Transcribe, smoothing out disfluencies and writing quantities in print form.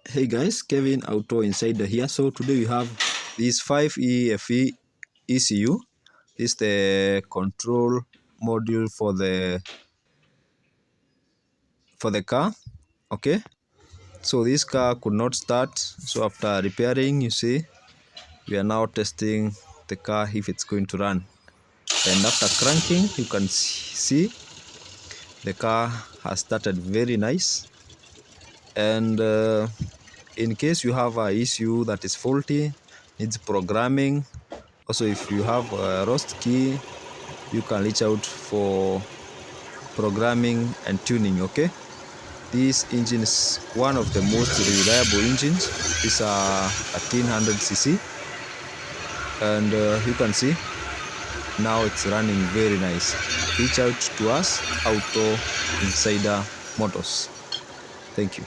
Hey guys, Kevin Auto Insider here. So today we have this 5E-FE ECU. This is the control module for the car. Okay. So this car could not start. So after repairing, you see, we are now testing the car if it's going to run. And after cranking, you can see the car has started very nice. And in case you have a issue that is faulty, needs programming. Also, if you have a rust key, you can reach out for programming and tuning. Okay, this engine is one of the most reliable engines. It's a 1300cc, and you can see now it's running very nice. Reach out to us, Auto Insider Motors. Thank you.